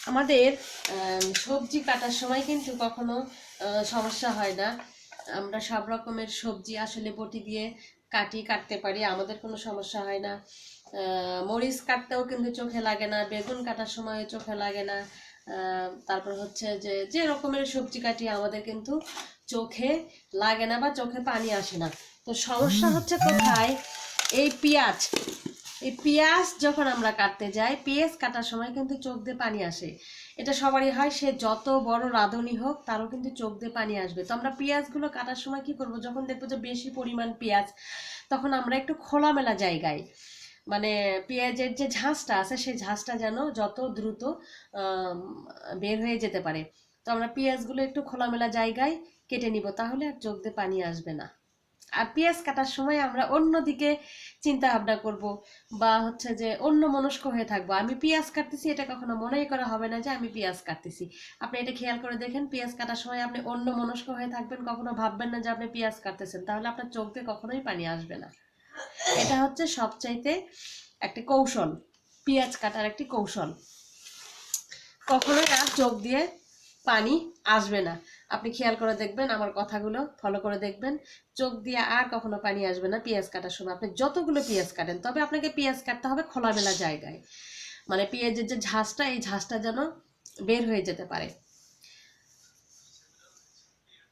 আমাদের সবজি কাটার সময় কিন্তু কখনো সমস্যা হয় না। আমরা সব রকমের সবজি আসলে বটি দিয়ে কাটতে পারি, আমাদের কোনো সমস্যা হয় না। মরিচ কাটতেও কিন্তু চোখে লাগে না, বেগুন কাটার সময় চোখে লাগে না। তারপর হচ্ছে যে যে রকমের সবজি কাটি আমাদের কিন্তু চোখে লাগে না বা চোখে পানি আসে না। তো সমস্যা হচ্ছে কোথায়? এই পেঁয়াজ, এই পেঁয়াজ যখন আমরা কাটতে যাই, পেঁয়াজ কাটার সময় কিন্তু চোখ দিয়ে পানি আসে। এটা সবারই হয়, সে যত বড় রাঁধুনি হোক তারও কিন্তু চোখ দিয়ে পানি আসবে। তো আমরা পেঁয়াজগুলো কাটার সময় কি করব, যখন দেখবো যে বেশি পরিমাণ পেঁয়াজ, তখন আমরা একটু খোলামেলা জায়গায়, মানে পেঁয়াজের যে ঝাঁজটা আছে সেই ঝাঁজটা যেন যত দ্রুত আম, বের হয়ে যেতে পারে। তো আমরা পেঁয়াজগুলো একটু খোলামেলা জায়গায় কেটে নিব, তাহলে আর চোখ দিয়ে পানি আসবে না। আর পেঁয়াজ কাটার সময় আমরা অন্যদিকে চিন্তা ভাবনা করব, বা হচ্ছে যে অন্য মনস্ক হয়ে থাকবো। আমি পেঁয়াজ কাটতেছি এটা কখনো মনেই করা হবে না যে আমি পেঁয়াজ কাটতেছি। আপনি এটা খেয়াল করে দেখেন, পেঁয়াজ কাটার সময় আপনি অন্য মনস্ক হয়ে থাকবেন, কখনো ভাববেন না যে আপনি পেঁয়াজ কাটতেছেন, তাহলে আপনার চোখ দিয়ে কখনোই পানি আসবে না। এটা হচ্ছে সবচাইতে একটি কৌশল, পেঁয়াজ কাটার একটি কৌশল। কখনোই আর চোখ দিয়ে পানি আসবে না। আপনি খেয়াল করে দেখবেন, আমার কথাগুলো ফলো করে দেখবেন, চোখ দিয়ে আর কখনো পানি আসবে না পেঁয়াজ কাটার সময়। আপনি যতগুলো পেঁয়াজ কাটেন, তবে আপনাকে পেঁয়াজ কাটতে হবে খোলামেলা জায়গায়, মানে পেঁয়াজের যে ঝাঁজটা, এই ঝাঁজটা যেন বের হয়ে যেতে পারে।